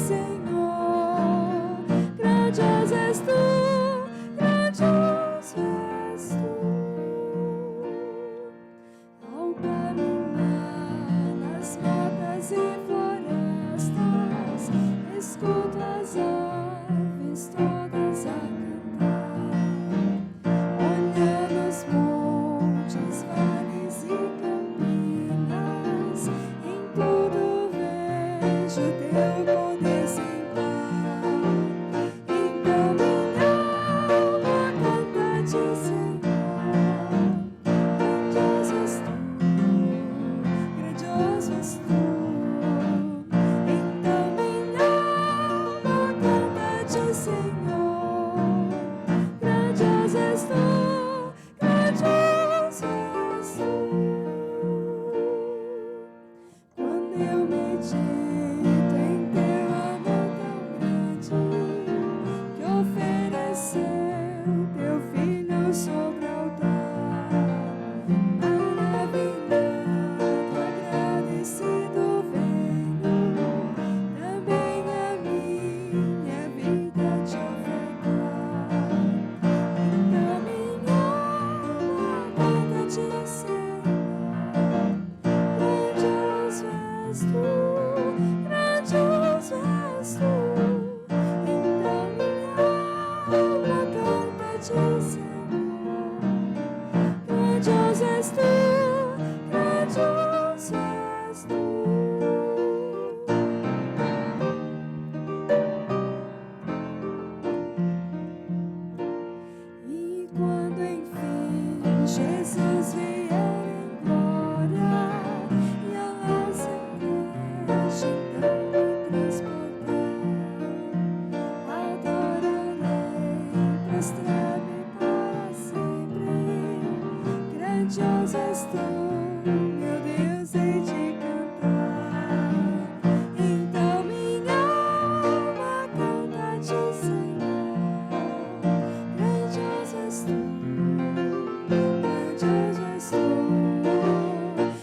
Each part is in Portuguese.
Senhor. Grandioso és tu, grandioso és tu. Ao caminhar nas matas e florestas, escuto as aves todas a cantar. Olhando os montes, vales e campinas, em tudo vejo teu poder sem par. Então minha alma canta-te, Senhor. Grandioso és tu, grandioso és tu. Então minha alma canta-te, Senhor. Grandioso és tu, grandioso és tu. Quando eu medito em teu amor tão grande, que ofereceu teu filho sobre o altar, maravilhado, agradecido venho, também a minha vida te ofertar. Então minha alma canta-te, Senhor. Grandioso és tu, grandioso és tu. Então minha alma canta-te, Senhor. Grandioso és tu, grandioso és tu. E quando enfim Jesus vier em glória e a celeste então me transportar, adorarei, prostrar-me para sempre. Grandioso és tu, meu Deus, hei de cantar. Então minha alma canta-te, Senhor. Grandioso és tu, grandioso és tu.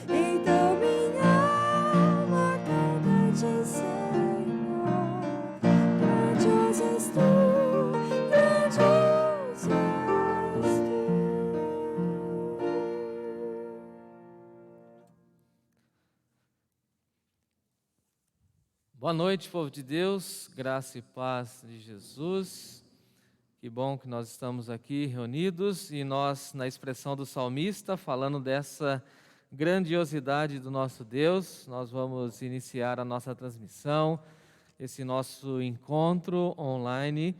Então minha alma canta-te, Senhor. Grandioso és tu, grandioso és tu. Boa noite, povo de Deus, graça e paz de Jesus. Que bom que nós estamos aqui reunidos e nós, na expressão do salmista, falando dessa grandiosidade do nosso Deus, nós vamos iniciar a nossa transmissão, esse nosso encontro online,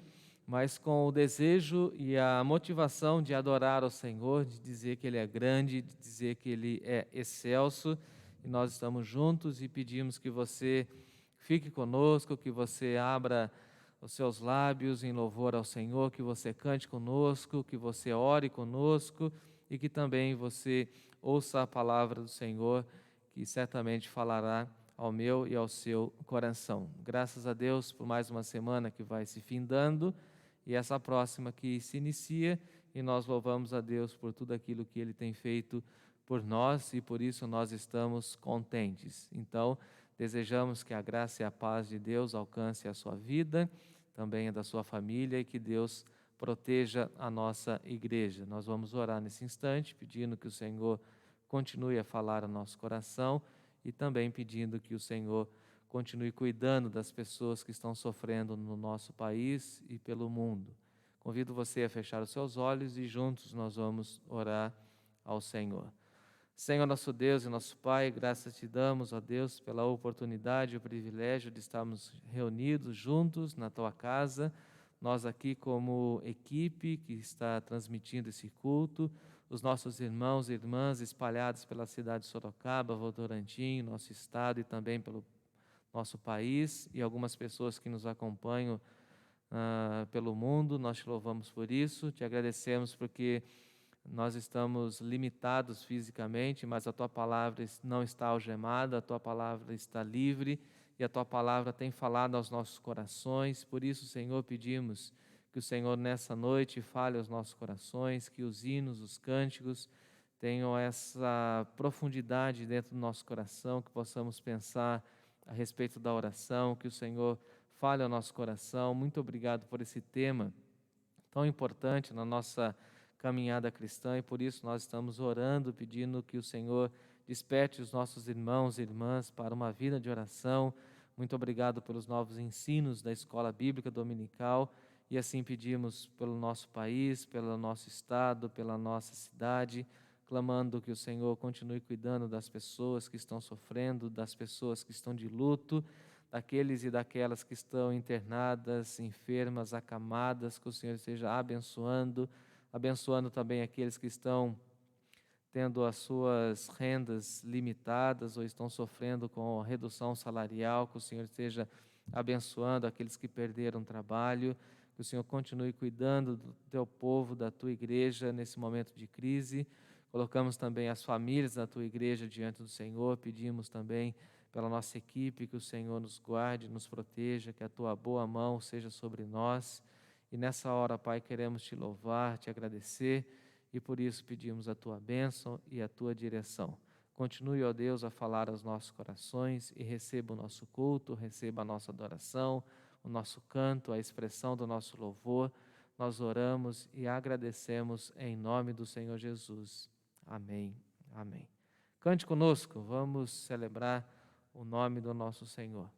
mas com o desejo e a motivação de adorar ao Senhor, de dizer que Ele é grande, de dizer que Ele é excelso, e nós estamos juntos e pedimos que você fique conosco, que você abra os seus lábios em louvor ao Senhor, que você cante conosco, que você ore conosco e que também você ouça a palavra do Senhor, que certamente falará ao meu e ao seu coração. Graças a Deus por mais uma semana que vai se findando e essa próxima que se inicia, e nós louvamos a Deus por tudo aquilo que Ele tem feito por nós e por isso nós estamos contentes. Então, desejamos que a graça e a paz de Deus alcance a sua vida, também a da sua família, e que Deus proteja a nossa igreja. Nós vamos orar nesse instante, pedindo que o Senhor continue a falar ao nosso coração e também pedindo que o Senhor continue cuidando das pessoas que estão sofrendo no nosso país e pelo mundo. Convido você a fechar os seus olhos e juntos nós vamos orar ao Senhor. Senhor, nosso Deus e nosso Pai, graças te damos, ó Deus, pela oportunidade e o privilégio de estarmos reunidos juntos na Tua casa, nós aqui como equipe que está transmitindo esse culto, os nossos irmãos e irmãs espalhados pela cidade de Sorocaba, Votorantim, nosso estado e também pelo nosso país, e algumas pessoas que nos acompanham pelo mundo, nós te louvamos por isso, te agradecemos porque nós estamos limitados fisicamente, mas a Tua palavra não está algemada, a Tua palavra está livre e a Tua palavra tem falado aos nossos corações. Por isso, Senhor, pedimos que o Senhor nessa noite fale aos nossos corações, que os hinos, os cânticos tenham essa profundidade dentro do nosso coração, que possamos pensar a respeito da oração, que o Senhor fale ao nosso coração. Muito obrigado por esse tema tão importante na nossa caminhada cristã, e por isso nós estamos orando, pedindo que o Senhor desperte os nossos irmãos e irmãs para uma vida de oração. Muito obrigado pelos novos ensinos da Escola Bíblica Dominical, e assim pedimos pelo nosso país, pelo nosso estado, pela nossa cidade, clamando que o Senhor continue cuidando das pessoas que estão sofrendo, das pessoas que estão de luto, daqueles e daquelas que estão internadas, enfermas, acamadas, que o Senhor esteja abençoando também aqueles que estão tendo as suas rendas limitadas ou estão sofrendo com a redução salarial, que o Senhor esteja abençoando aqueles que perderam trabalho, que o Senhor continue cuidando do teu povo, da tua igreja nesse momento de crise. Colocamos também as famílias da tua igreja diante do Senhor, pedimos também pela nossa equipe que o Senhor nos guarde, nos proteja, que a tua boa mão seja sobre nós. E nessa hora, Pai, queremos te louvar, te agradecer, e por isso pedimos a tua bênção e a tua direção. Continue, ó Deus, a falar aos nossos corações e receba o nosso culto, receba a nossa adoração, o nosso canto, a expressão do nosso louvor. Nós oramos e agradecemos em nome do Senhor Jesus. Amém. Amém. Cante conosco, vamos celebrar o nome do nosso Senhor.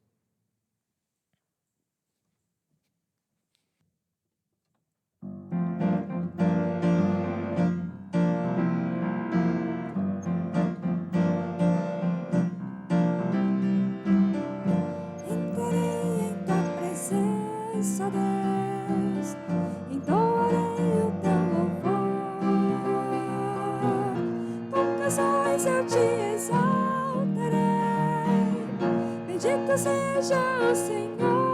Entrarei em tua presença, Deus, entoarei o teu louvor. Com canções eu te exaltarei. Bendito seja o Senhor.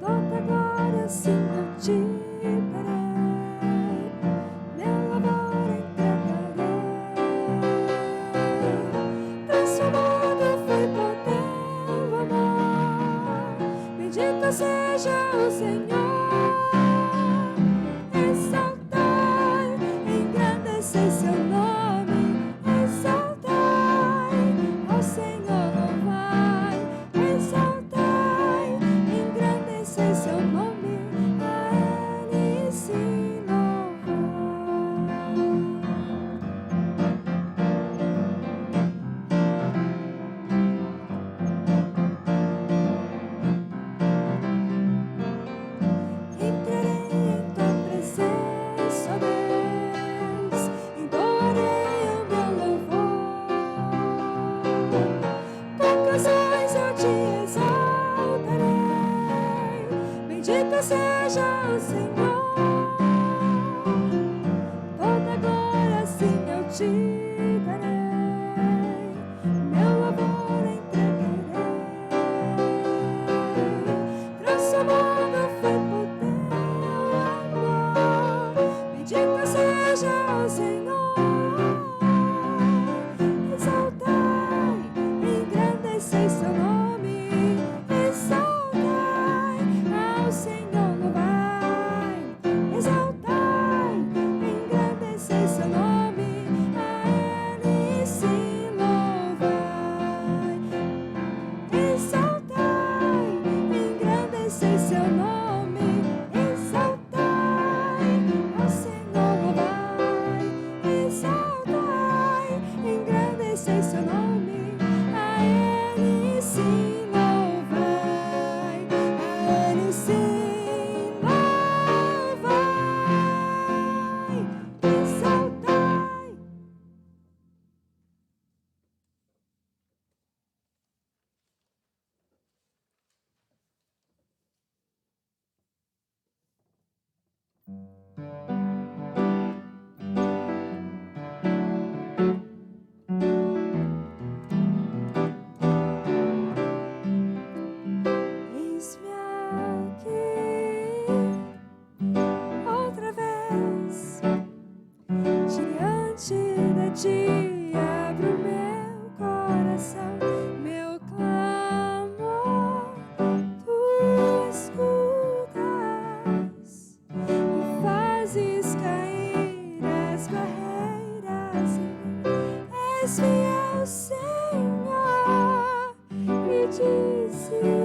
Toda glória sim eu te darei. Meu louvor entregarei. Transformado foi por teu amor. Bendito seja o Senhor. Exaltai, engrandecei seu nome. Exaltai, ao Senhor louvai. Exaltai, engrandecei seu nome. A Ele sim louvai. Entrarei em tua presença, Deus, entoarei o meu louvor. Com canções eu te exaltarei. Bendito seja o Senhor. Toda glória sim eu te darei. Meu louvor entregarei. Transformado foi por teu amor. Bendito seja o Senhor. Exaltai, engrandecei seu nome. Exaltai, ao Senhor louvai. Exaltai, engrandecei seu nome. A Ele sim louvai. Exaltai, engrandecei seu nome. Exaltai, ao Senhor louvai. Exaltai, engrandecei seu nome. A Ele sim louvai. A Ele sim louvai. Exaltai. Eis-me aqui outra vez diante de ti. Abro meu coração, meu clamor tu escutas e fazes cair as barreiras em mim. És fiel, Senhor, e disse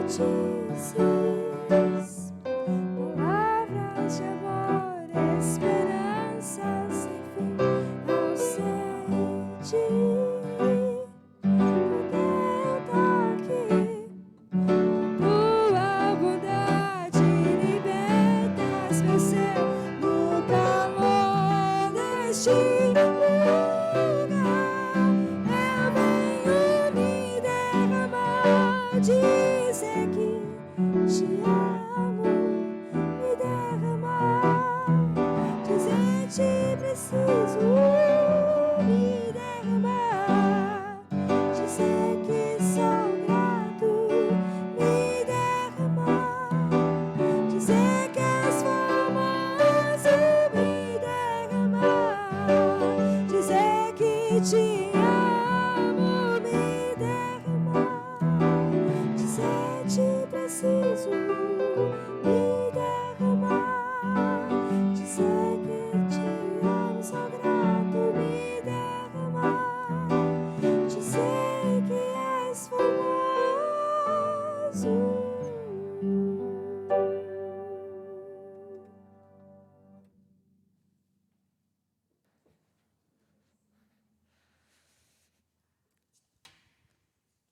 dizes palavras de amor, esperança sem fim ao sentir o teu toque. Tua bondade libertas meu ser no calor deste lugar. Eu venho me derramar, dizer que te amo, me derramar, dizer te preciso, me derramar, dizer que sou grato, me derramar, dizer que és famoso, me derramar, dizer que te amo, me derramar, dizer te preciso, me derramar, dizer que te amo, sou grato, me derramar, dizer que és famoso.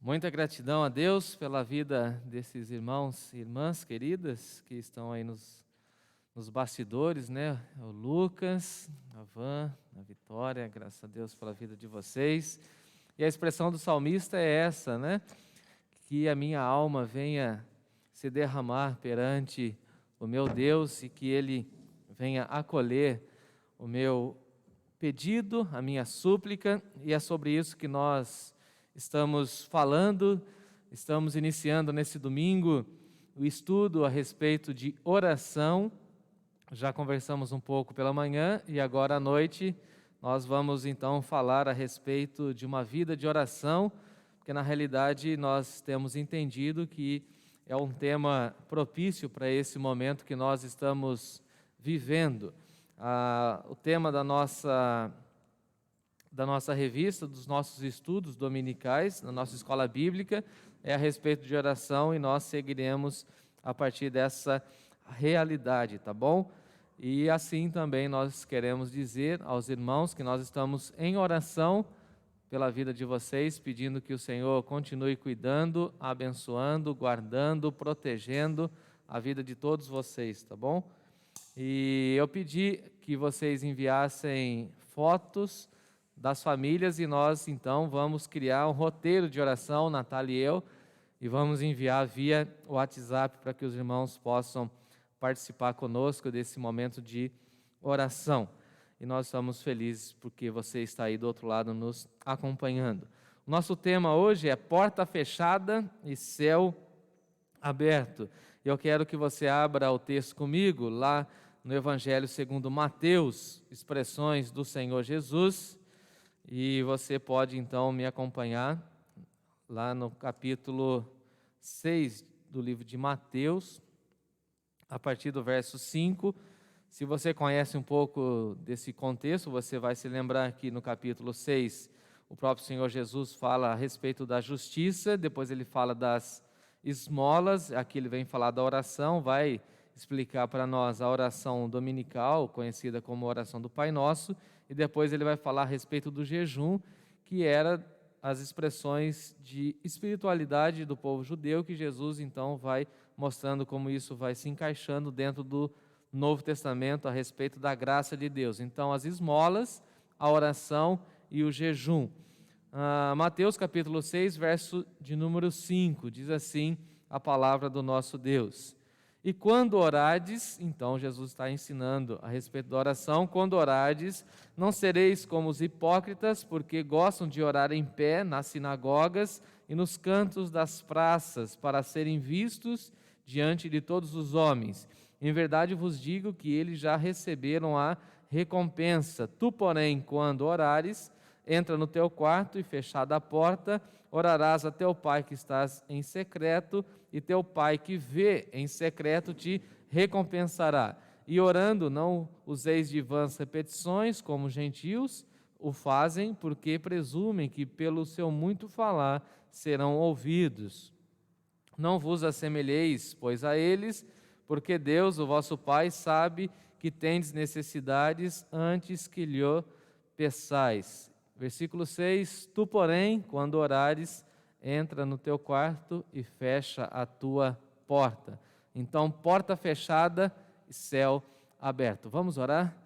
Muita gratidão a Deus pela vida desses irmãos e irmãs queridas que estão aí nos bastidores, né? O Lucas, a Van, a Vitória, graças a Deus pela vida de vocês. E a expressão do salmista é essa, né? Que a minha alma venha se derramar perante o meu Deus e que Ele venha acolher o meu pedido, a minha súplica, e é sobre isso que nós estamos falando, estamos iniciando nesse domingo o estudo a respeito de oração. Já conversamos um pouco pela manhã e agora à noite nós vamos então falar a respeito de uma vida de oração, porque na realidade nós temos entendido que é um tema propício para esse momento que nós estamos vivendo. O tema da nossa revista, dos nossos estudos dominicais, na nossa escola bíblica, é a respeito de oração e nós seguiremos a partir dessa realidade, tá bom? E assim também nós queremos dizer aos irmãos que nós estamos em oração pela vida de vocês, pedindo que o Senhor continue cuidando, abençoando, guardando, protegendo a vida de todos vocês, tá bom? E eu pedi que vocês enviassem fotos das famílias e nós então vamos criar um roteiro de oração, Natália e eu, e vamos enviar via WhatsApp para que os irmãos possam participar conosco desse momento de oração. E nós estamos felizes porque você está aí do outro lado nos acompanhando. O nosso tema hoje é porta fechada e céu aberto. Eu quero que você abra o texto comigo lá no Evangelho segundo Mateus, expressões do Senhor Jesus. E você pode então me acompanhar lá no capítulo 6 do livro de Mateus, a partir do verso 5. Se você conhece um pouco desse contexto, você vai se lembrar que no capítulo 6, o próprio Senhor Jesus fala a respeito da justiça, depois ele fala das esmolas, aqui ele vem falar da oração, vai explicar para nós a oração dominical, conhecida como oração do Pai Nosso, e depois ele vai falar a respeito do jejum, que era as expressões de espiritualidade do povo judeu, que Jesus então vai mostrando como isso vai se encaixando dentro do Novo Testamento a respeito da graça de Deus. Então, as esmolas, a oração e o jejum. Mateus capítulo 6, verso de número 5, diz assim a palavra do nosso Deus. E quando orades, então Jesus está ensinando a respeito da oração, quando orades, não sereis como os hipócritas, porque gostam de orar em pé nas sinagogas e nos cantos das praças, para serem vistos diante de todos os homens. Em verdade vos digo que eles já receberam a recompensa. Tu, porém, quando orares, entra no teu quarto e, fechada a porta, orarás a teu Pai que estás em secreto, e teu Pai que vê em secreto te recompensará. E orando, não useis de vãs repetições, como os gentios o fazem, porque presumem que pelo seu muito falar serão ouvidos. Não vos assemelheis, pois, a eles, porque Deus, o vosso Pai, sabe que tendes necessidades antes que lhe peçais. Versículo 6, tu, porém, quando orares, entra no teu quarto e fecha a tua porta. Então, porta fechada e céu aberto. Vamos orar?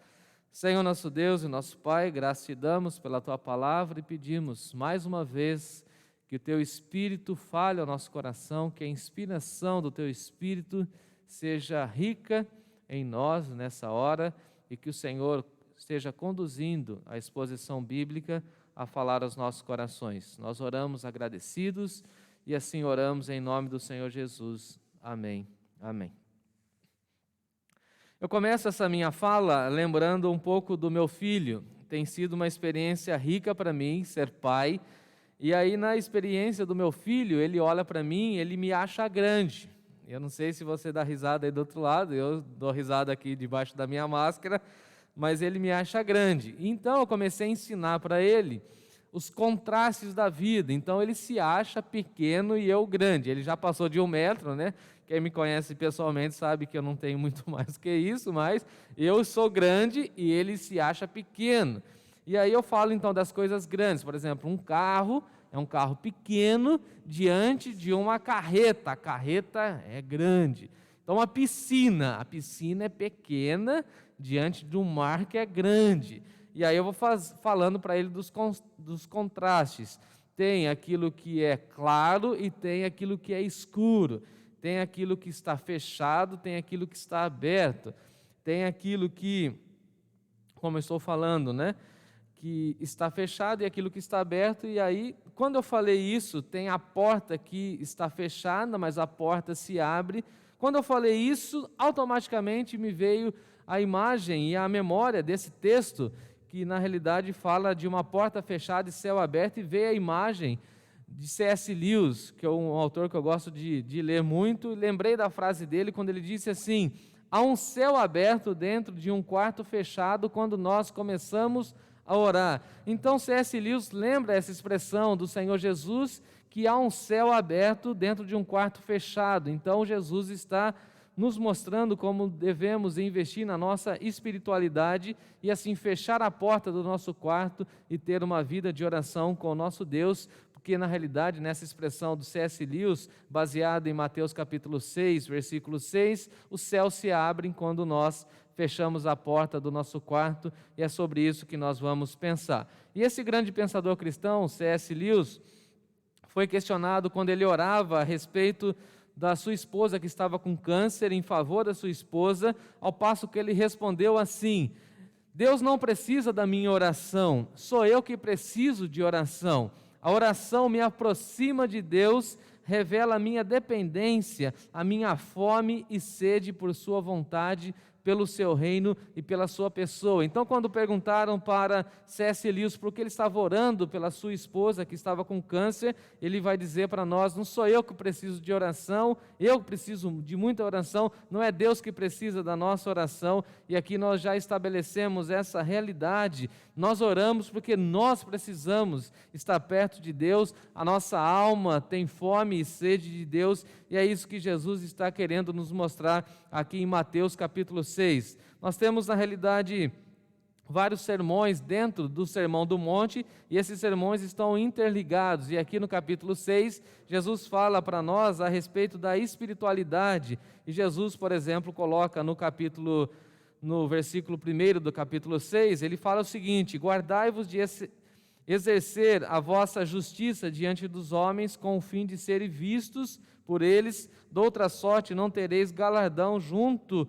Senhor nosso Deus e nosso Pai, graças te damos pela tua palavra e pedimos mais uma vez que o teu Espírito fale ao nosso coração, que a inspiração do teu Espírito seja rica em nós nessa hora e que o Senhor esteja conduzindo a exposição bíblica a falar aos nossos corações. Nós oramos agradecidos e assim oramos em nome do Senhor Jesus. Amém. Amém. Eu começo essa minha fala lembrando um pouco do meu filho. Tem sido uma experiência rica para mim ser pai. E aí, na experiência do meu filho, ele olha para mim, ele me acha grande. Eu não sei se você dá risada aí do outro lado, eu dou risada aqui debaixo da minha máscara, mas ele me acha grande. Então, eu comecei a ensinar para ele os contrastes da vida. Então, ele se acha pequeno e eu grande. Ele já passou de 1 metro, né? Quem me conhece pessoalmente sabe que eu não tenho muito mais que isso, mas eu sou grande e ele se acha pequeno. E aí eu falo então das coisas grandes, por exemplo, um carro é um carro pequeno diante de uma carreta, a carreta é grande. Então a piscina é pequena diante de um mar que é grande. E aí eu vou falando para ele dos contrastes. Tem aquilo que é claro e tem aquilo que é escuro. Tem aquilo que está fechado, tem aquilo que está aberto. Tem aquilo que, como eu estou falando, né? Que está fechado e aquilo que está aberto, e aí, quando eu falei isso, tem a porta que está fechada, mas a porta se abre. Quando eu falei isso, automaticamente me veio a imagem e a memória desse texto, que na realidade fala de uma porta fechada e céu aberto, e veio a imagem de C.S. Lewis, que é um autor que eu gosto de ler muito, e lembrei da frase dele quando ele disse assim: há um céu aberto dentro de um quarto fechado quando nós começamos a orar. Então C.S. Lewis lembra essa expressão do Senhor Jesus, que há um céu aberto dentro de um quarto fechado. Então Jesus está nos mostrando como devemos investir na nossa espiritualidade e assim fechar a porta do nosso quarto e ter uma vida de oração com o nosso Deus, porque na realidade nessa expressão do C.S. Lewis, baseada em Mateus capítulo 6, versículo 6, os céus se abrem quando nós fechamos a porta do nosso quarto, e é sobre isso que nós vamos pensar. E esse grande pensador cristão, C.S. Lewis, foi questionado quando ele orava a respeito da sua esposa que estava com câncer, em favor da sua esposa, ao passo que ele respondeu assim: Deus não precisa da minha oração, sou eu que preciso de oração. A oração me aproxima de Deus, revela a minha dependência, a minha fome e sede por sua vontade, pelo seu reino e pela sua pessoa. Então, quando perguntaram para C.S. Lewis por que ele estava orando pela sua esposa que estava com câncer, ele vai dizer para nós: não sou eu que preciso de oração, eu preciso de muita oração, não é Deus que precisa da nossa oração. E aqui nós já estabelecemos essa realidade. Nós oramos porque nós precisamos estar perto de Deus, a nossa alma tem fome e sede de Deus, e é isso que Jesus está querendo nos mostrar aqui em Mateus capítulo 6. Nós temos na realidade vários sermões dentro do Sermão do Monte, e esses sermões estão interligados, e aqui no capítulo 6, Jesus fala para nós a respeito da espiritualidade, e Jesus, por exemplo, coloca no versículo 1 do capítulo 6, ele fala o seguinte: guardai-vos de exercer a vossa justiça diante dos homens, com o fim de serem vistos por eles, de outra sorte não tereis galardão junto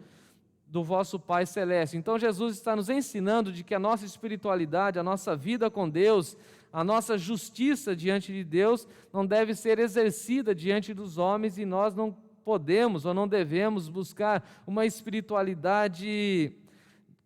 do vosso Pai Celeste. Então Jesus está nos ensinando de que a nossa espiritualidade, a nossa vida com Deus, a nossa justiça diante de Deus não deve ser exercida diante dos homens, e nós não podemos ou não devemos buscar uma espiritualidade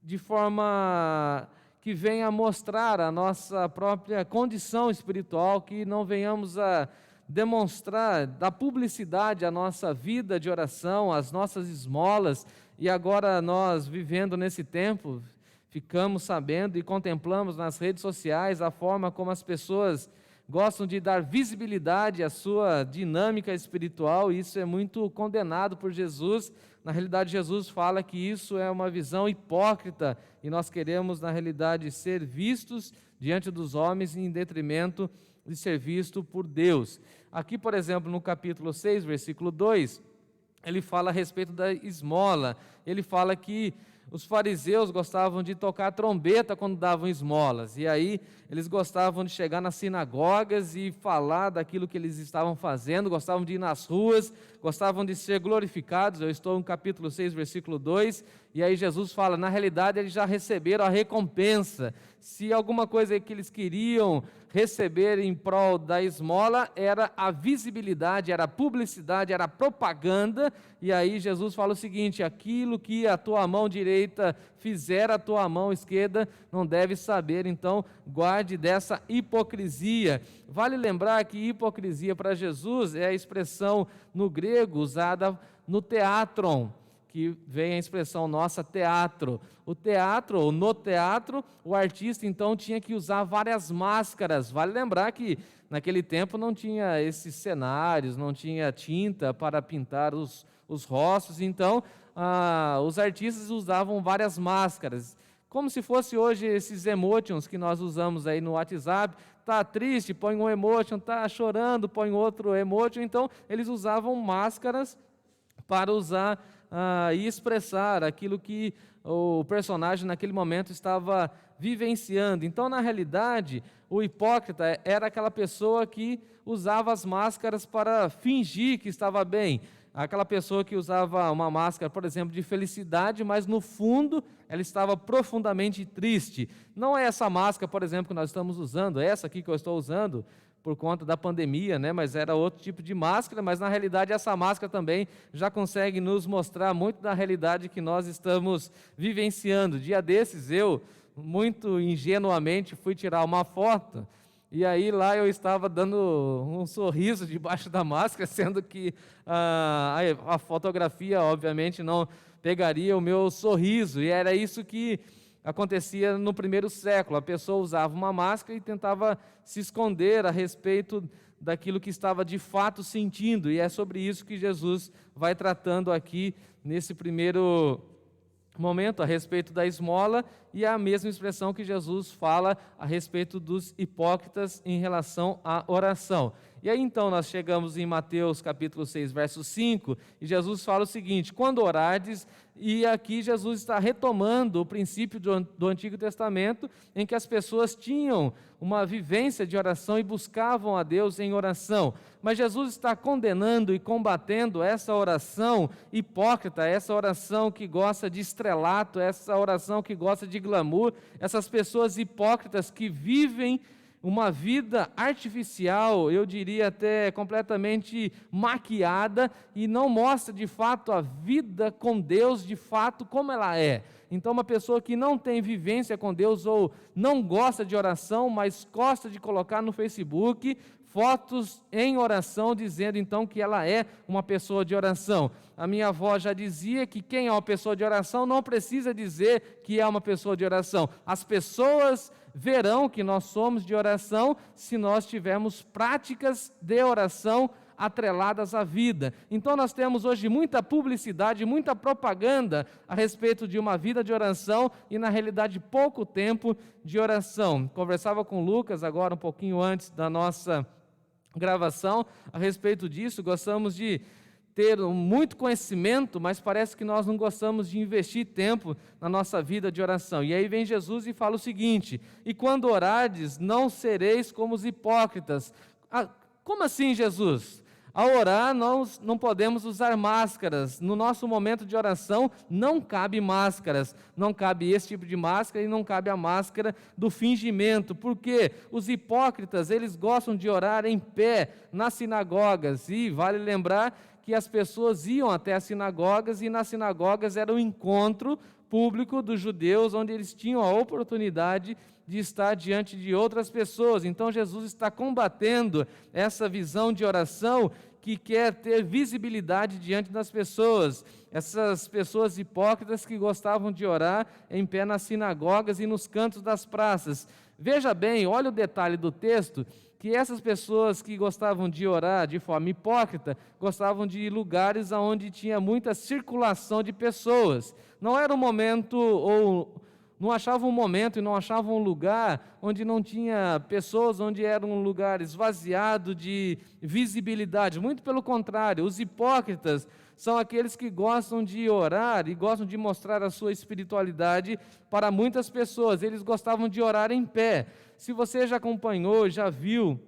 de forma que venha mostrar a nossa própria condição espiritual, que não venhamos a demonstrar da publicidade a nossa vida de oração, as nossas esmolas. E agora nós, vivendo nesse tempo, ficamos sabendo e contemplamos nas redes sociais a forma como as pessoas gostam de dar visibilidade à sua dinâmica espiritual, e isso é muito condenado por Jesus. Na realidade, Jesus fala que isso é uma visão hipócrita, e nós queremos, na realidade, ser vistos diante dos homens em detrimento de ser visto por Deus. Aqui, por exemplo, no capítulo 6, versículo 2, ele fala a respeito da esmola. Ele fala que os fariseus gostavam de tocar trombeta quando davam esmolas, e aí eles gostavam de chegar nas sinagogas e falar daquilo que eles estavam fazendo, gostavam de ir nas ruas, gostavam de ser glorificados. Eu estou no capítulo 6, versículo 2, e aí Jesus fala, na realidade eles já receberam a recompensa. Se alguma coisa que eles queriam receber em prol da esmola era a visibilidade, era a publicidade, era a propaganda, e aí Jesus fala o seguinte: aquilo que a tua mão direita fizer, a tua mão esquerda não deve saber. Então guarde dessa hipocrisia. Vale lembrar que hipocrisia para Jesus é a expressão no grego usada no teatron, que vem a expressão nossa, teatro. O teatro, ou no teatro, o artista então tinha que usar várias máscaras. Vale lembrar que naquele tempo não tinha esses cenários, não tinha tinta para pintar os rostos, então os artistas usavam várias máscaras. Como se fosse hoje esses emotions que nós usamos aí no WhatsApp. Está triste, põe um emotion, está chorando, põe outro emotion. Então eles usavam máscaras para usar e expressar aquilo que o personagem naquele momento estava vivenciando. Então, na realidade, o hipócrita era aquela pessoa que usava as máscaras para fingir que estava bem. Aquela pessoa que usava uma máscara, por exemplo, de felicidade, mas no fundo ela estava profundamente triste. Não é essa máscara, por exemplo, que nós estamos usando, essa aqui que eu estou usando, por conta da pandemia, mas era outro tipo de máscara, mas na realidade essa máscara também já consegue nos mostrar muito da realidade que nós estamos vivenciando. Dia desses eu, muito ingenuamente, fui tirar uma foto, e aí lá eu estava dando um sorriso debaixo da máscara, sendo que a fotografia obviamente não pegaria o meu sorriso, e era isso que acontecia no primeiro século. A pessoa usava uma máscara e tentava se esconder a respeito daquilo que estava de fato sentindo, e é sobre isso que Jesus vai tratando aqui nesse primeiro momento, a respeito da esmola, e é a mesma expressão que Jesus fala a respeito dos hipócritas em relação à oração. E aí então nós chegamos em Mateus capítulo 6, verso 5, e Jesus fala o seguinte: quando orardes, e aqui Jesus está retomando o princípio do Antigo Testamento, em que as pessoas tinham uma vivência de oração e buscavam a Deus em oração. Mas Jesus está condenando e combatendo essa oração hipócrita, essa oração que gosta de estrelato, essa oração que gosta de glamour, essas pessoas hipócritas que vivem uma vida artificial, eu diria até completamente maquiada, e não mostra de fato a vida com Deus, de fato, como ela é. Então, uma pessoa que não tem vivência com Deus, ou não gosta de oração, mas gosta de colocar no Facebook fotos em oração, dizendo então que ela é uma pessoa de oração. A minha avó já dizia que quem é uma pessoa de oração não precisa dizer que é uma pessoa de oração. As pessoas verão que nós somos de oração se nós tivermos práticas de oração atreladas à vida. Então nós temos hoje muita publicidade, muita propaganda a respeito de uma vida de oração e na realidade pouco tempo de oração. Conversava com o Lucas agora um pouquinho antes da nossa gravação a respeito disso. Gostamos de ter muito conhecimento, mas parece que nós não gostamos de investir tempo na nossa vida de oração. E aí vem Jesus e fala o seguinte: e quando orardes, não sereis como os hipócritas. Como assim, Jesus? Ao orar, nós não podemos usar máscaras. No nosso momento de oração, não cabe máscaras. Não cabe esse tipo de máscara e não cabe a máscara do fingimento. Porque os hipócritas, eles gostam de orar em pé nas sinagogas. E vale lembrar que as pessoas iam até as sinagogas, e nas sinagogas era o encontro público dos judeus, onde eles tinham a oportunidade de estar diante de outras pessoas. Então Jesus está combatendo essa visão de oração que quer ter visibilidade diante das pessoas. Essas pessoas hipócritas que gostavam de orar em pé nas sinagogas e nos cantos das praças. Veja bem, olha o detalhe do texto, que essas pessoas que gostavam de orar de forma hipócrita, gostavam de lugares onde tinha muita circulação de pessoas. Não era um momento, ou não achavam um momento e não achavam um lugar onde não tinha pessoas, onde era um lugar esvaziado de visibilidade. Muito pelo contrário, os hipócritas são aqueles que gostam de orar e gostam de mostrar a sua espiritualidade para muitas pessoas. Eles gostavam de orar em pé. Se você já acompanhou, já viu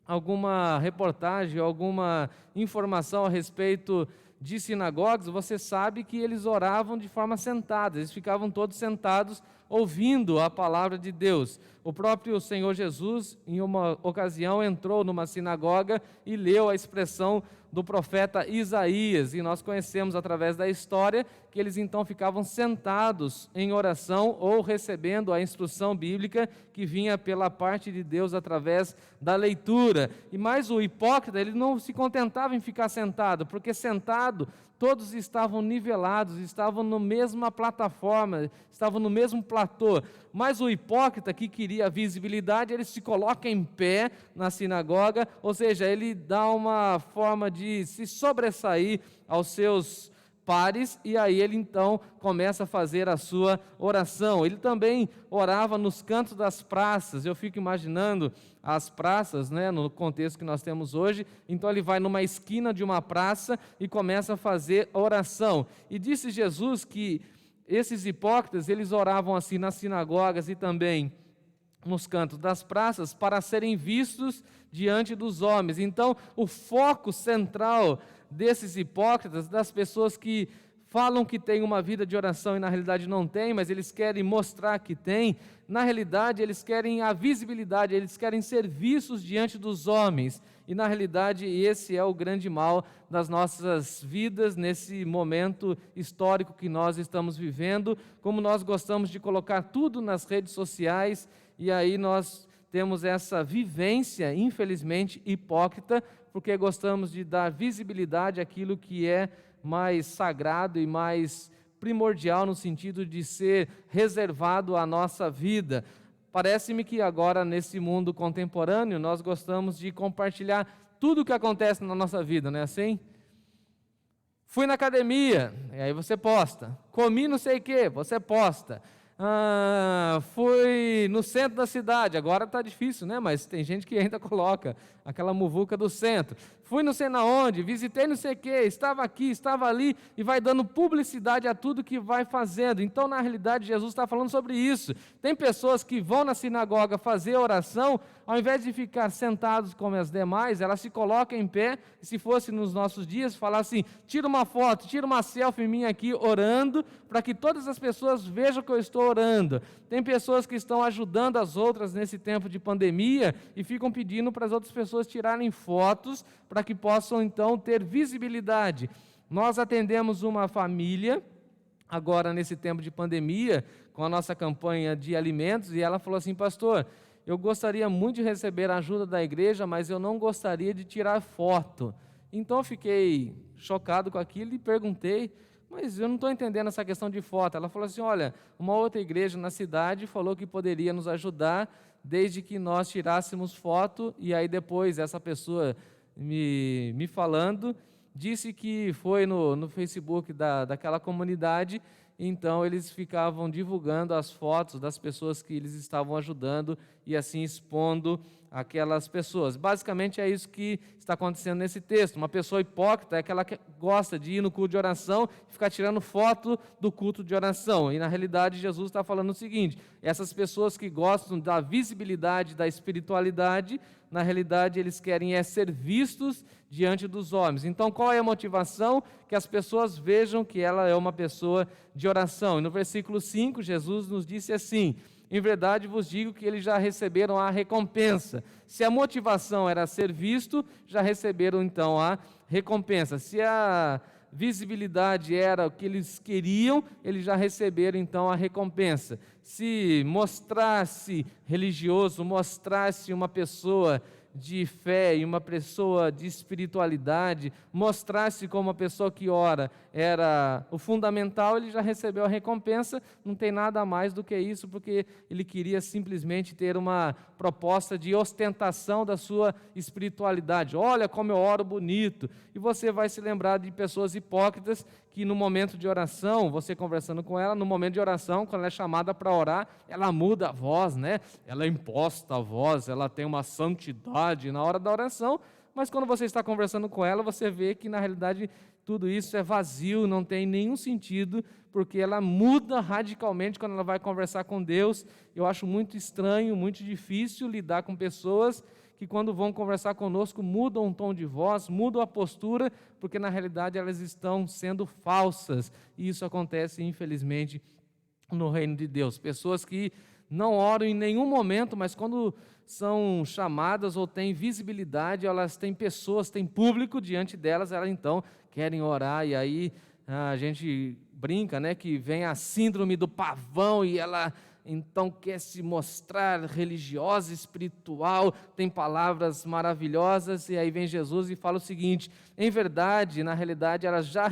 alguma reportagem, alguma informação a respeito de sinagogas, você sabe que eles oravam de forma sentada, eles ficavam todos sentados ouvindo a palavra de Deus. O próprio Senhor Jesus, em uma ocasião, entrou numa sinagoga e leu a expressão do profeta Isaías, e nós conhecemos através da história que eles então ficavam sentados em oração ou recebendo a instrução bíblica que vinha pela parte de Deus através da leitura. E mais o hipócrita, ele não se contentava em ficar sentado, porque sentado todos estavam nivelados, estavam na mesma plataforma, estavam no mesmo platô. Mas o hipócrita que queria visibilidade, ele se coloca em pé na sinagoga, ou seja, ele dá uma forma de se sobressair aos seus pares, e aí ele então começa a fazer a sua oração. Ele também orava nos cantos das praças. Eu fico imaginando as praças, no contexto que nós temos hoje. Então ele vai numa esquina de uma praça e começa a fazer oração. E disse Jesus que esses hipócritas, eles oravam assim nas sinagogas e também nos cantos das praças para serem vistos diante dos homens. Então, o foco central desses hipócritas, das pessoas que falam que têm uma vida de oração e na realidade não têm, mas eles querem mostrar que têm, na realidade eles querem a visibilidade, eles querem ser vistos diante dos homens. E na realidade esse é o grande mal das nossas vidas nesse momento histórico que nós estamos vivendo, como nós gostamos de colocar tudo nas redes sociais, e aí nós temos essa vivência, infelizmente, hipócrita, porque gostamos de dar visibilidade àquilo que é mais sagrado e mais primordial no sentido de ser reservado à nossa vida. Parece-me que agora, nesse mundo contemporâneo, nós gostamos de compartilhar tudo o que acontece na nossa vida, não é assim? Fui na academia, e aí você posta. Comi não sei o que, você posta. Fui no centro da cidade, agora está difícil, mas tem gente que ainda coloca aquela muvuca do centro. Fui não sei na onde, visitei não sei o que, estava aqui, estava ali, e vai dando publicidade a tudo que vai fazendo. Então, na realidade, Jesus está falando sobre isso. Tem pessoas que vão na sinagoga fazer oração, ao invés de ficar sentados como as demais, elas se colocam em pé, e se fosse nos nossos dias, falar assim, tira uma foto, tira uma selfie minha aqui, orando, para que todas as pessoas vejam que eu estou orando. Tem pessoas que estão ajudando as outras nesse tempo de pandemia, e ficam pedindo para as outras pessoas tirarem fotos, para que possam então ter visibilidade. Nós atendemos uma família, agora nesse tempo de pandemia, com a nossa campanha de alimentos, e ela falou assim, pastor, eu gostaria muito de receber a ajuda da igreja, mas eu não gostaria de tirar foto. Então eu fiquei chocado com aquilo e perguntei, mas eu não estou entendendo essa questão de foto. Ela falou assim, olha, uma outra igreja na cidade falou que poderia nos ajudar desde que nós tirássemos foto, e aí depois essa pessoa me falando, disse que foi no Facebook daquela comunidade, então eles ficavam divulgando as fotos das pessoas que eles estavam ajudando e assim expondo aquelas pessoas. Basicamente é isso que está acontecendo nesse texto. Uma pessoa hipócrita é aquela que gosta de ir no culto de oração e ficar tirando foto do culto de oração. E na realidade Jesus está falando o seguinte, essas pessoas que gostam da visibilidade, da espiritualidade, na realidade eles querem ser vistos diante dos homens. Então qual é a motivação? Que as pessoas vejam que ela é uma pessoa de oração. E no versículo 5 Jesus nos disse assim, em verdade vos digo que eles já receberam a recompensa. Se a motivação era ser visto, já receberam então a recompensa. Se a visibilidade era o que eles queriam, eles já receberam então a recompensa. Se mostrasse religioso, mostrasse uma pessoa de fé e uma pessoa de espiritualidade, mostrar-se como uma pessoa que ora era o fundamental, ele já recebeu a recompensa, não tem nada mais do que isso, porque ele queria simplesmente ter uma proposta de ostentação da sua espiritualidade. Olha como eu oro bonito. E você vai se lembrar de pessoas hipócritas que no momento de oração, você conversando com ela, no momento de oração, quando ela é chamada para orar, ela muda a voz, né? Ela imposta a voz, ela tem uma santidade na hora da oração, mas quando você está conversando com ela, você vê que na realidade tudo isso é vazio, não tem nenhum sentido, porque ela muda radicalmente quando ela vai conversar com Deus. Eu acho muito estranho, muito difícil lidar com pessoas que quando vão conversar conosco mudam o tom de voz, mudam a postura, porque na realidade elas estão sendo falsas, e isso acontece infelizmente no reino de Deus. Pessoas que não oram em nenhum momento, mas quando são chamadas ou têm visibilidade, elas têm pessoas, têm público diante delas, elas então querem orar, e aí a gente brinca, né, que vem a síndrome do pavão e ela então quer se mostrar religiosa, espiritual, tem palavras maravilhosas, e aí vem Jesus e fala o seguinte: em verdade, na realidade, elas já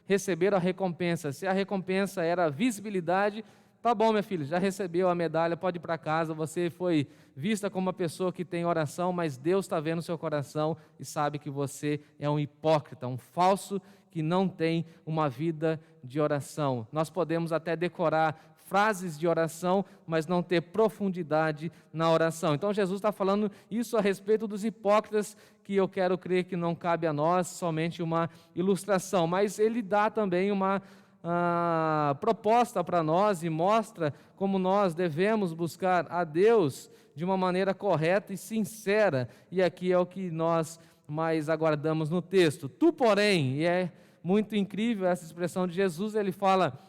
receberam a recompensa. Se a recompensa era a visibilidade, tá bom, minha filha, já recebeu a medalha, pode ir para casa, você foi vista como uma pessoa que tem oração, mas Deus está vendo o seu coração e sabe que você é um hipócrita, um falso que não tem uma vida de oração. Nós podemos até decorar frases de oração, mas não ter profundidade na oração. Então Jesus está falando isso a respeito dos hipócritas, que eu quero crer que não cabe a nós, somente uma ilustração, mas ele dá também uma proposta para nós e mostra como nós devemos buscar a Deus de uma maneira correta e sincera, e aqui é o que nós mais aguardamos no texto. Tu, porém, e é muito incrível essa expressão de Jesus, ele fala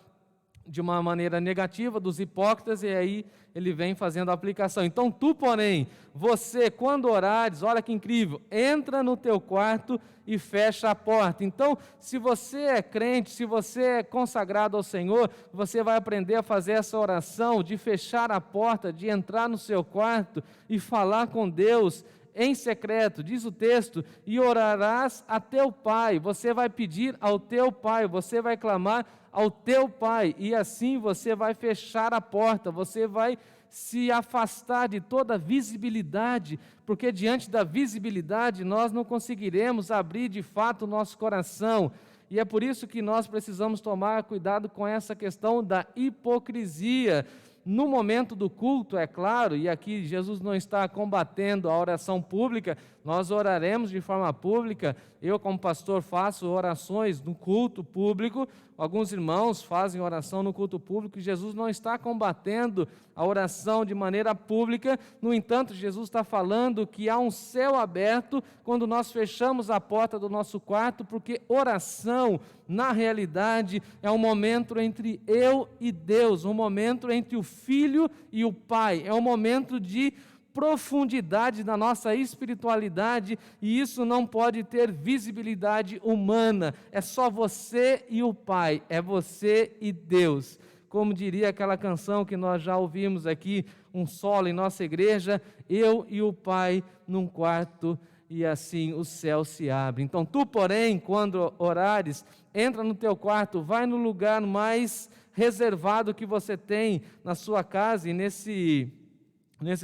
de uma maneira negativa dos hipócritas, e aí ele vem fazendo a aplicação. Então, tu, porém, você, quando orares, olha que incrível, entra no teu quarto e fecha a porta. Então, se você é crente, se você é consagrado ao Senhor, você vai aprender a fazer essa oração de fechar a porta, de entrar no seu quarto e falar com Deus em secreto. Diz o texto: e orarás a teu pai. Você vai pedir ao teu pai, você vai clamar ao teu pai, e assim você vai fechar a porta, você vai se afastar de toda visibilidade, porque diante da visibilidade nós não conseguiremos abrir de fato o nosso coração, e é por isso que nós precisamos tomar cuidado com essa questão da hipocrisia. No momento do culto, é claro, e aqui Jesus não está combatendo a oração pública, nós oraremos de forma pública. Eu, como pastor, faço orações no culto público, alguns irmãos fazem oração no culto público, e Jesus não está combatendo a oração de maneira pública. No entanto, Jesus está falando que há um céu aberto quando nós fechamos a porta do nosso quarto, porque oração, na realidade, é um momento entre eu e Deus, um momento entre o Filho e o Pai, é um momento de profundidade da nossa espiritualidade, e isso não pode ter visibilidade humana, é só você e o Pai, é você e Deus. Como diria aquela canção que nós já ouvimos aqui, um solo em nossa igreja: eu e o Pai num quarto, e assim o céu se abre. Então, tu, porém, quando orares, entra no teu quarto, vai no lugar mais reservado que você tem na sua casa, e nesse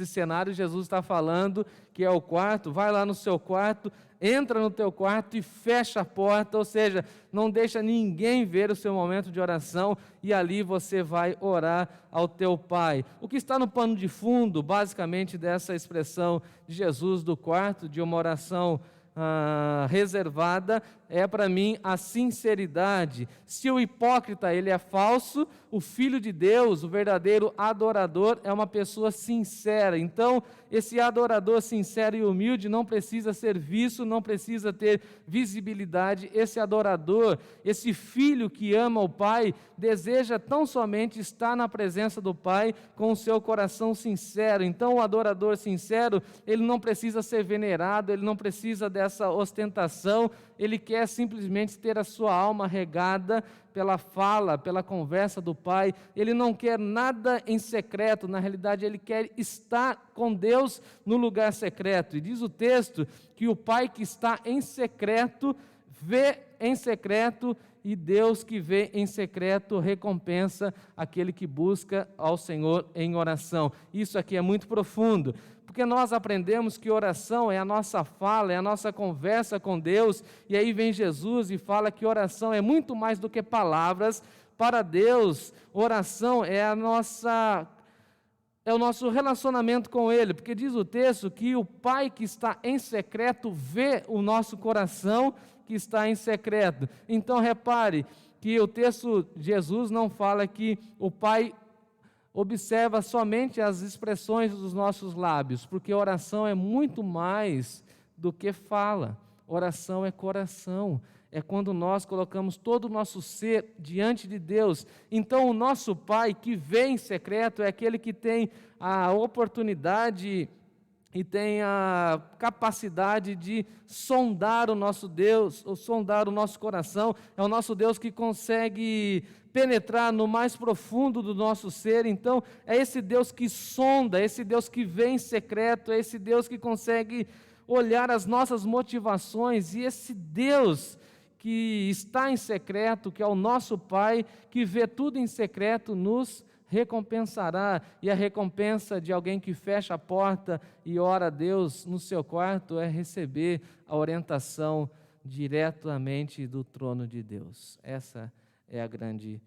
cenário Jesus está falando que é o quarto. Vai lá no seu quarto, entra no teu quarto e fecha a porta, ou seja, não deixa ninguém ver o seu momento de oração, e ali você vai orar ao teu Pai. O que está no pano de fundo, basicamente, dessa expressão de Jesus do quarto, de uma oração reservada, é para mim a sinceridade. Se o hipócrita ele é falso, o Filho de Deus, o verdadeiro adorador, é uma pessoa sincera. Então, esse adorador sincero e humilde não precisa ser visto, não precisa ter visibilidade. Esse adorador, esse filho que ama o Pai, deseja tão somente estar na presença do Pai com o seu coração sincero. Então, o adorador sincero, ele não precisa ser venerado, ele não precisa dessa ostentação, ele quer quer simplesmente ter a sua alma regada pela fala, pela conversa do Pai. Ele não quer nada em secreto, na realidade ele quer estar com Deus no lugar secreto. E diz o texto que o Pai que está em secreto vê em secreto, e Deus que vê em secreto recompensa aquele que busca ao Senhor em oração. Isso aqui é muito profundo, porque nós aprendemos que oração é a nossa fala, é a nossa conversa com Deus, e aí vem Jesus e fala que oração é muito mais do que palavras. Para Deus, oração é o nosso relacionamento com Ele, porque diz o texto que o Pai que está em secreto vê o nosso coração que está em secreto. Então repare que o texto de Jesus não fala que o Pai observa somente as expressões dos nossos lábios, porque oração é muito mais do que fala. Oração é coração, é quando nós colocamos todo o nosso ser diante de Deus. Então o nosso Pai que vê em secreto é aquele que tem a oportunidade e tem a capacidade de sondar o nosso Deus, ou sondar o nosso coração. É o nosso Deus que consegue penetrar no mais profundo do nosso ser. Então é esse Deus que sonda, é esse Deus que vê em secreto, é esse Deus que consegue olhar as nossas motivações, e esse Deus que está em secreto, que é o nosso Pai, que vê tudo em secreto, nos recompensará. E a recompensa de alguém que fecha a porta e ora a Deus no seu quarto é receber a orientação diretamente do trono de Deus. Essa é a grande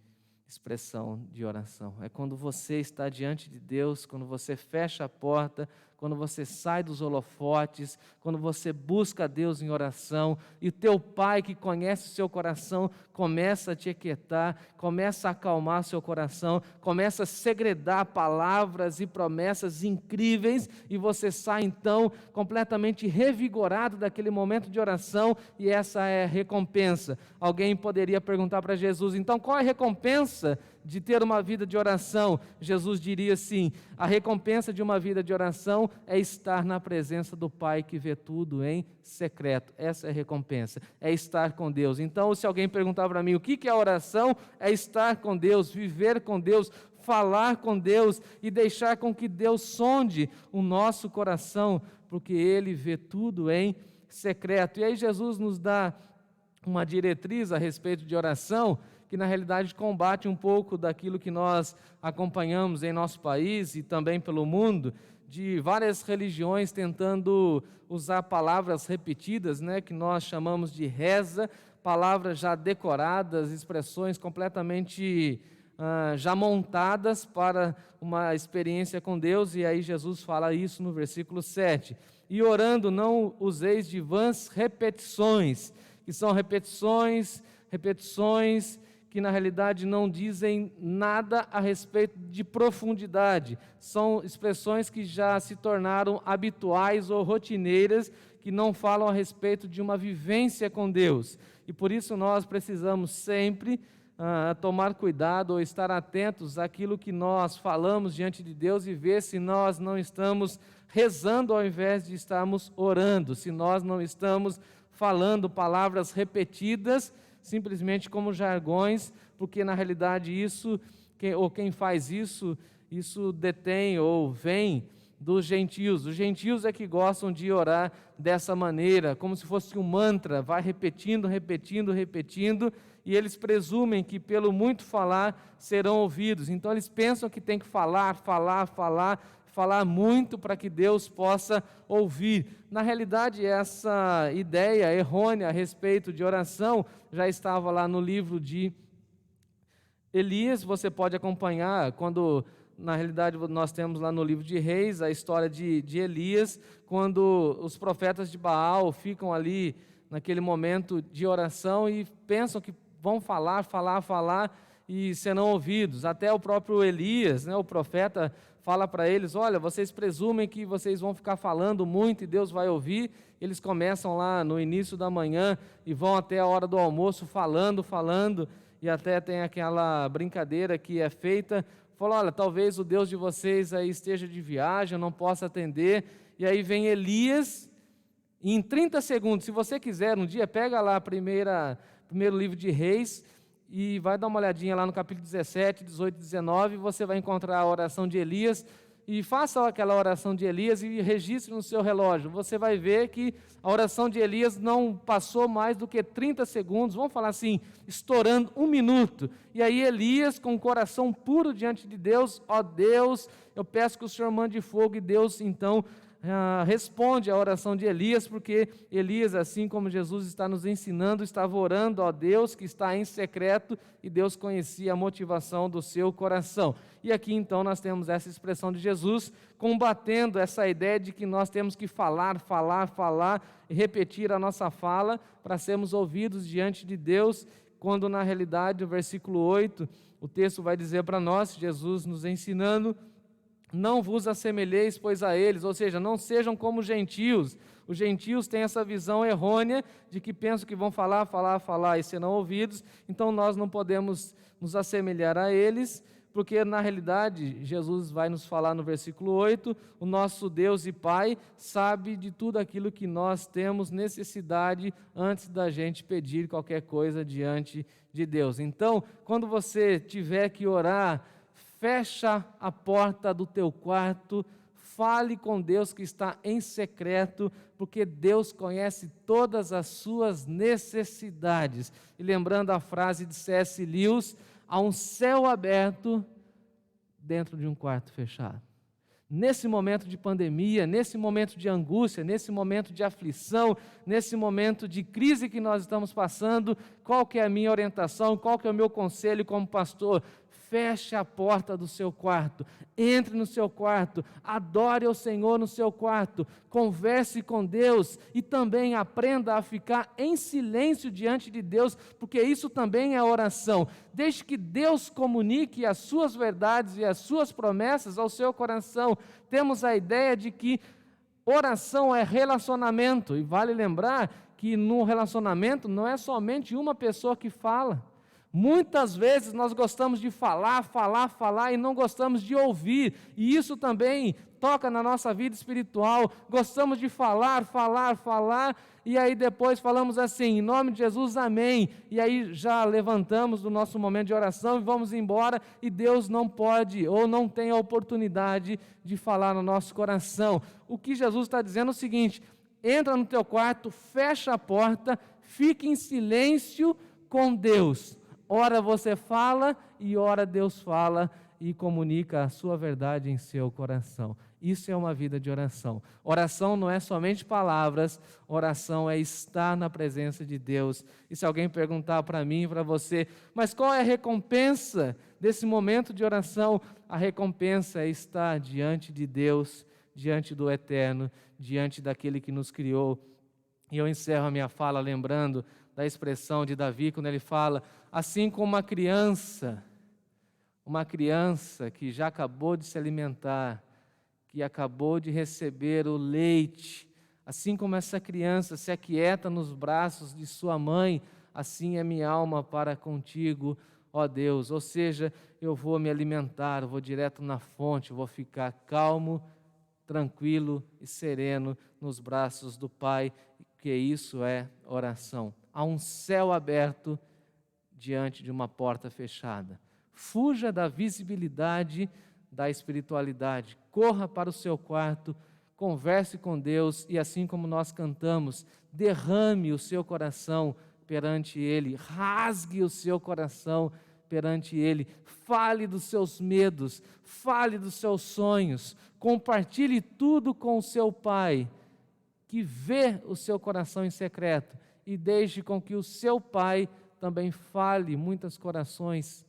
expressão de oração. É quando você está diante de Deus, quando você fecha a porta, quando você sai dos holofotes, quando você busca a Deus em oração, e o teu Pai que conhece o seu coração começa a te aquietar, começa a acalmar seu coração, começa a segredar palavras e promessas incríveis, e você sai então completamente revigorado daquele momento de oração, e essa é a recompensa. Alguém poderia perguntar para Jesus, então qual é a recompensa de ter uma vida de oração? Jesus diria assim: a recompensa de uma vida de oração é estar na presença do Pai que vê tudo em secreto. Essa é a recompensa, é estar com Deus. Então, se alguém perguntar para mim o que é oração, é estar com Deus, viver com Deus, falar com Deus e deixar com que Deus sonde o nosso coração, porque Ele vê tudo em secreto. E aí Jesus nos dá uma diretriz a respeito de oração, que na realidade combate um pouco daquilo que nós acompanhamos em nosso país e também pelo mundo, de várias religiões tentando usar palavras repetidas, que nós chamamos de reza, palavras já decoradas, expressões completamente já montadas para uma experiência com Deus. E aí Jesus fala isso no versículo 7. E orando não useis de vãs repetições, que são repetições, que na realidade não dizem nada a respeito de profundidade. São expressões que já se tornaram habituais ou rotineiras, que não falam a respeito de uma vivência com Deus. E por isso nós precisamos sempre tomar cuidado ou estar atentos àquilo que nós falamos diante de Deus e ver se nós não estamos rezando ao invés de estarmos orando, se nós não estamos falando palavras repetidas simplesmente como jargões, porque na realidade quem faz isso detém ou vem dos gentios. Os gentios é que gostam de orar dessa maneira, como se fosse um mantra, vai repetindo, e eles presumem que pelo muito falar serão ouvidos. Então eles pensam que tem que falar muito para que Deus possa ouvir. Na realidade, essa ideia errônea a respeito de oração já estava lá no livro de Elias. Você pode acompanhar quando, na realidade, nós temos lá no livro de Reis a história de Elias, quando os profetas de Baal ficam ali naquele momento de oração e pensam que vão falar e serão ouvidos. Até o próprio Elias, o profeta, fala para eles: olha, vocês presumem que vocês vão ficar falando muito e Deus vai ouvir. Eles começam lá no início da manhã e vão até a hora do almoço falando, e até tem aquela brincadeira que é feita, fala: olha, talvez o Deus de vocês aí esteja de viagem, não possa atender. E aí vem Elias E em 30 segundos, se você quiser, um dia, pega lá primeiro livro de Reis e vai dar uma olhadinha lá no capítulo 17, 18, 19, você vai encontrar a oração de Elias, e faça aquela oração de Elias e registre no seu relógio. Você vai ver que a oração de Elias não passou mais do que 30 segundos, vamos falar assim, estourando 1 minuto. E aí Elias, com o coração puro diante de Deus, ó Deus, eu peço que o Senhor mande fogo, e Deus então responde à oração de Elias, porque Elias, assim como Jesus está nos ensinando, estava orando a Deus que está em secreto, e Deus conhecia a motivação do seu coração. E aqui então nós temos essa expressão de Jesus, combatendo essa ideia de que nós temos que falar, e repetir a nossa fala, para sermos ouvidos diante de Deus, quando na realidade, o versículo 8, o texto vai dizer para nós, Jesus nos ensinando: não vos assemelheis, pois, a eles, ou seja, não sejam como os gentios. Os gentios têm essa visão errônea de que pensam que vão falar e serão ouvidos, então nós não podemos nos assemelhar a eles, porque na realidade, Jesus vai nos falar no versículo 8, o nosso Deus e Pai sabe de tudo aquilo que nós temos necessidade antes da gente pedir qualquer coisa diante de Deus. Então, quando você tiver que orar, fecha a porta do teu quarto, fale com Deus que está em secreto, porque Deus conhece todas as suas necessidades. E lembrando a frase de C.S. Lewis, há um céu aberto dentro de um quarto fechado. Nesse momento de pandemia, nesse momento de angústia, nesse momento de aflição, nesse momento de crise que nós estamos passando, qual que é a minha orientação, qual que é o meu conselho como pastor? Feche a porta do seu quarto, entre no seu quarto, adore ao Senhor no seu quarto, converse com Deus e também aprenda a ficar em silêncio diante de Deus, porque isso também é oração. Deixe que Deus comunique as suas verdades e as suas promessas ao seu coração. Temos a ideia de que oração é relacionamento, e vale lembrar que no relacionamento não é somente uma pessoa que fala. Muitas vezes nós gostamos de falar e não gostamos de ouvir, e isso também toca na nossa vida espiritual. Gostamos de falar, e aí depois falamos assim, em nome de Jesus, amém, e aí já levantamos do nosso momento de oração e vamos embora, e Deus não pode ou não tem a oportunidade de falar no nosso coração. O que Jesus está dizendo é o seguinte: entra no teu quarto, fecha a porta, fique em silêncio com Deus. Ora você fala e ora Deus fala e comunica a sua verdade em seu coração. Isso é uma vida de oração. Oração não é somente palavras, oração é estar na presença de Deus. E se alguém perguntar para mim e para você, mas qual é a recompensa desse momento de oração? A recompensa é estar diante de Deus, diante do Eterno, diante daquele que nos criou. E eu encerro a minha fala lembrando da expressão de Davi, quando ele fala, assim como uma criança que já acabou de se alimentar, que acabou de receber o leite, assim como essa criança se aquieta nos braços de sua mãe, assim é minha alma para contigo, ó Deus. Ou seja, eu vou me alimentar, eu vou direto na fonte, eu vou ficar calmo, tranquilo e sereno nos braços do Pai, que isso é oração. Há um céu aberto diante de uma porta fechada. Fuja da visibilidade da espiritualidade. Corra para o seu quarto, converse com Deus e, assim como nós cantamos, derrame o seu coração perante Ele, rasgue o seu coração perante Ele, fale dos seus medos, fale dos seus sonhos, compartilhe tudo com o seu Pai, que vê o seu coração em secreto, e deixe com que o seu Pai também fale muitas orações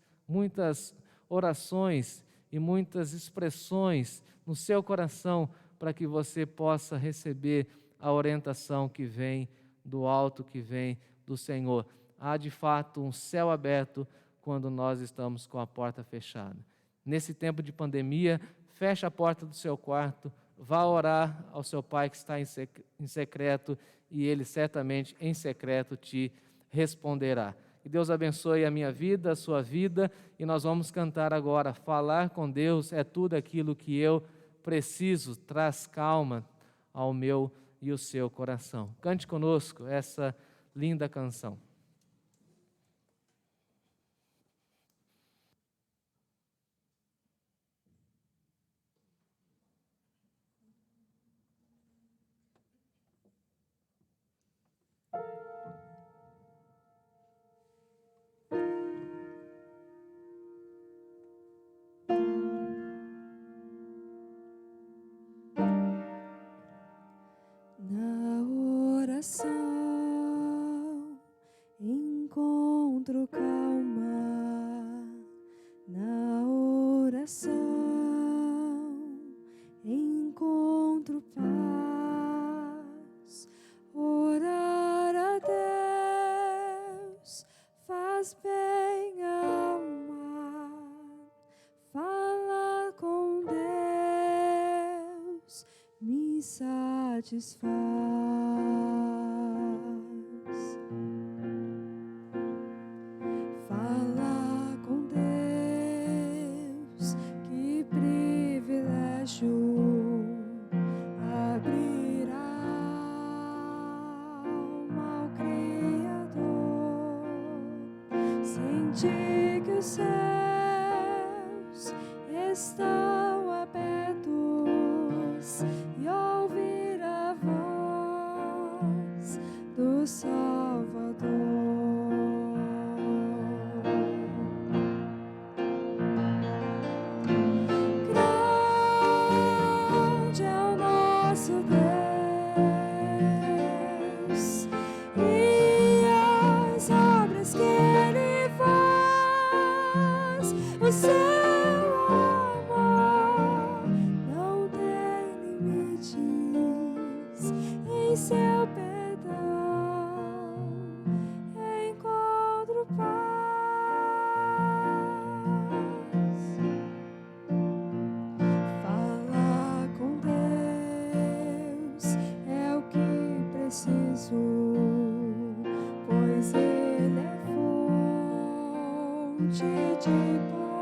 e muitas expressões no seu coração, para que você possa receber a orientação que vem do alto, que vem do Senhor. Há de fato um céu aberto quando nós estamos com a porta fechada. Nesse tempo de pandemia, feche a porta do seu quarto, vá orar ao seu Pai que está em secreto, e Ele certamente em secreto te responderá. Que Deus abençoe a minha vida, a sua vida, e nós vamos cantar agora. Falar com Deus é tudo aquilo que eu preciso, traz calma ao meu e o seu coração. Cante conosco essa linda canção. Na oração encontro calma, na oração encontro paz. Orar a Deus faz bem à alma, falar com Deus me satisfaz. Falar com Deus, que privilégio, abrir a alma ao Criador, sentir que os céus estão abertos e ouvir a voz do Salvador. Grande é o nosso Deus e as obras que Ele faz. O seu amor não tem limites, em seu perdão encontro paz. Falar com Deus é o que preciso, pois Ele é fonte de poder.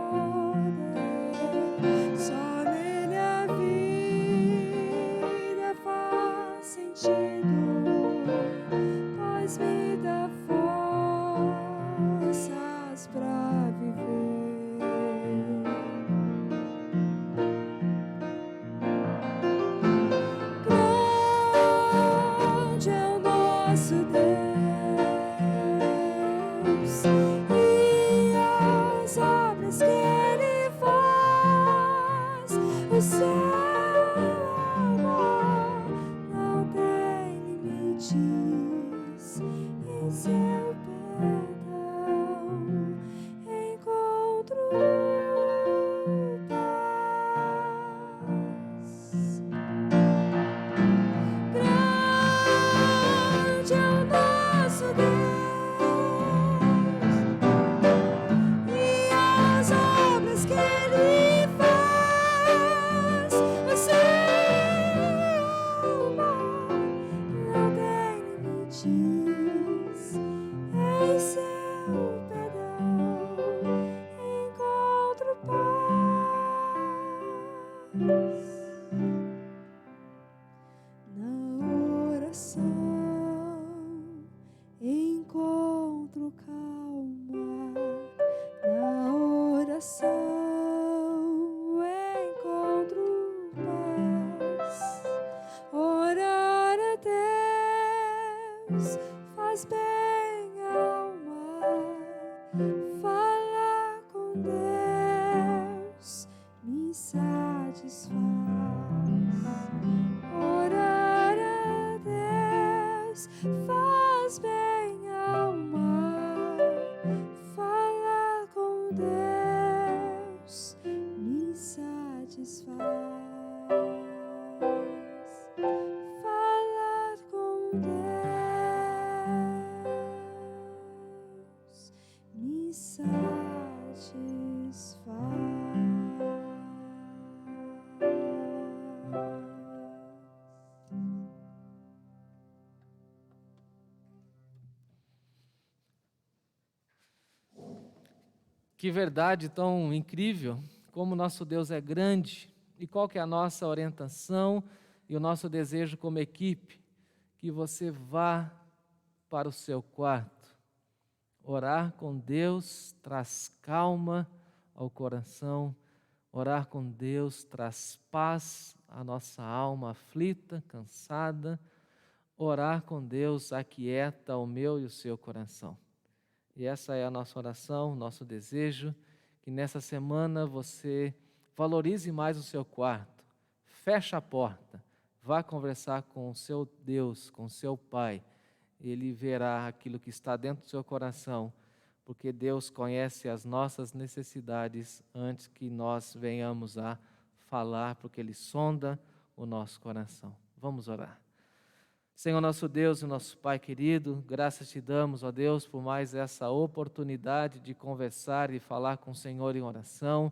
Só nele a vida faz sentido, pois me dá forças pra viver. Grande é o nosso Deus e as obras que Ele faz. O seu amor não tem limites, em seu perdão encontro paz. Grande é o nosso Deus e as obras que Ele faz. O seu amor não tem limites, em seu perdão encontro paz. Na oração encontro calma, na oração encontro paz. Orar a Deus faz bem à alma, falar com Deus me satisfaz. Orar a Deus faz bem à alma, falar com Deus me satisfaz. Falar com Deus me satisfaz. Que verdade tão incrível, como nosso Deus é grande, e qual que é a nossa orientação e o nosso desejo como equipe. que você vá para o seu quarto. Orar com Deus traz calma ao coração. Orar com Deus traz paz à nossa alma aflita, cansada. Orar com Deus aquieta o meu e o seu coração. E essa é a nossa oração, nosso desejo, que nessa semana você valorize mais o seu quarto, feche a porta, vá conversar com o seu Deus, com o seu Pai. Ele verá aquilo que está dentro do seu coração, porque Deus conhece as nossas necessidades antes que nós venhamos a falar, porque Ele sonda o nosso coração. Vamos orar. Senhor nosso Deus e nosso Pai querido, graças te damos, ó Deus, por mais essa oportunidade de conversar e falar com o Senhor em oração.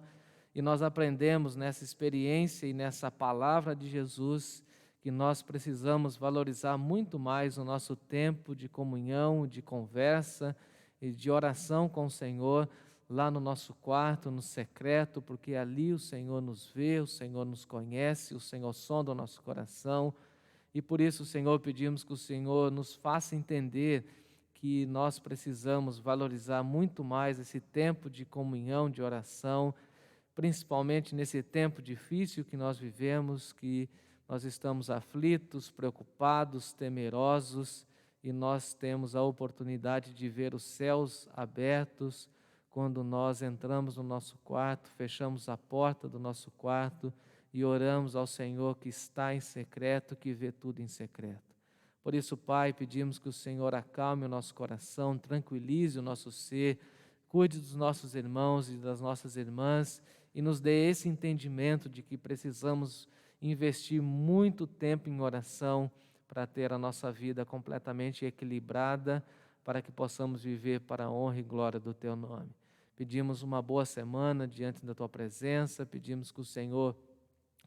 E nós aprendemos nessa experiência e nessa palavra de Jesus que nós precisamos valorizar muito mais o nosso tempo de comunhão, de conversa e de oração com o Senhor, lá no nosso quarto, no secreto, porque ali o Senhor nos vê, o Senhor nos conhece, o Senhor sonda o nosso coração. E por isso, Senhor, pedimos que o Senhor nos faça entender que nós precisamos valorizar muito mais esse tempo de comunhão, de oração, principalmente nesse tempo difícil que nós vivemos, que nós estamos aflitos, preocupados, temerosos, e nós temos a oportunidade de ver os céus abertos quando nós entramos no nosso quarto, fechamos a porta do nosso quarto e oramos ao Senhor que está em secreto, que vê tudo em secreto. Por isso, Pai, pedimos que o Senhor acalme o nosso coração, tranquilize o nosso ser, cuide dos nossos irmãos e das nossas irmãs e nos dê esse entendimento de que precisamos investir muito tempo em oração para ter a nossa vida completamente equilibrada, para que possamos viver para a honra e glória do Teu nome. Pedimos uma boa semana diante da Tua presença, pedimos que o Senhor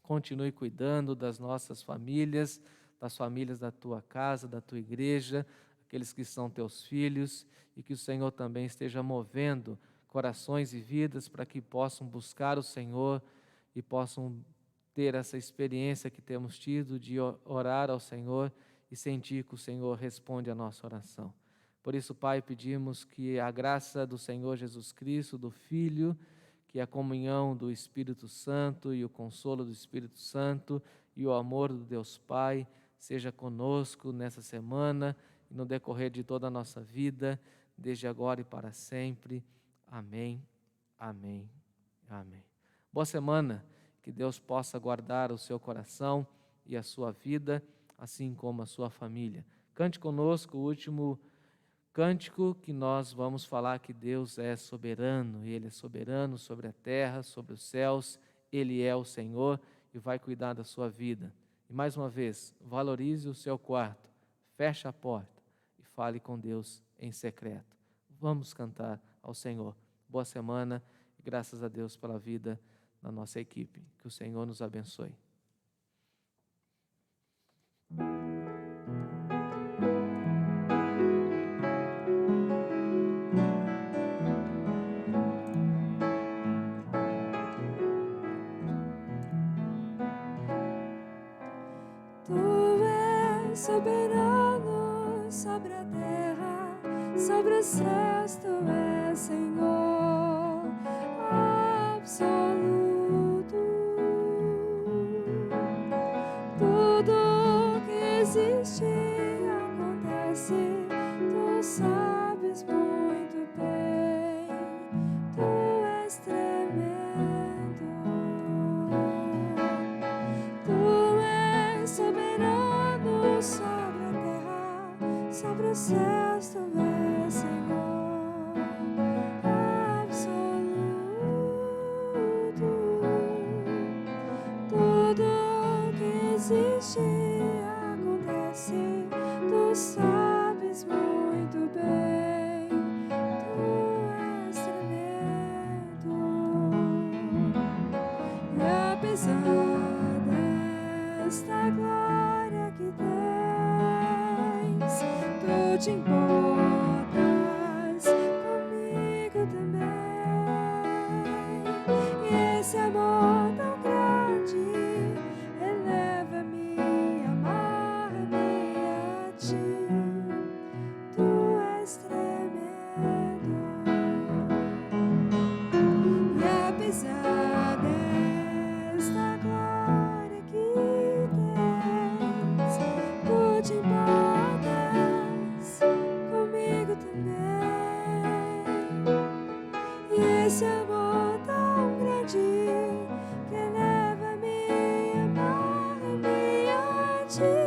continue cuidando das nossas famílias, das famílias da Tua casa, da Tua igreja, aqueles que são Teus filhos, e que o Senhor também esteja movendo corações e vidas para que possam buscar o Senhor e possam ter essa experiência que temos tido de orar ao Senhor e sentir que o Senhor responde a nossa oração. Por isso, Pai, pedimos que a graça do Senhor Jesus Cristo, do Filho, que a comunhão do Espírito Santo e o consolo do Espírito Santo e o amor do Deus Pai seja conosco nessa semana e no decorrer de toda a nossa vida, desde agora e para sempre. Amém, amém, amém. Boa semana, que Deus possa guardar o seu coração e a sua vida, assim como a sua família. Cante conosco o último cântico que nós vamos falar que Deus é soberano, Ele é soberano sobre a terra, sobre os céus, Ele é o Senhor e vai cuidar da sua vida. E mais uma vez, valorize o seu quarto, feche a porta e fale com Deus em secreto. Vamos cantar ao Senhor. Boa semana e graças a Deus pela vida da nossa equipe. Que o Senhor nos abençoe. Tu és soberano sobre a terra, sobre os céus, tu és Senhor absoluto. Tudo que existe acontece, tu sabes muito bem, tu és tremendo. Tu és soberano sobre a terra, sobre os céus, tu és Senhor absoluto. Tudo que existe acontece, tu sabes muito bem, tu és tremendo. E apesar desta glória que tens, tu te importas comigo também. E esse amor tão grande eleva-me, amarra-me a ti.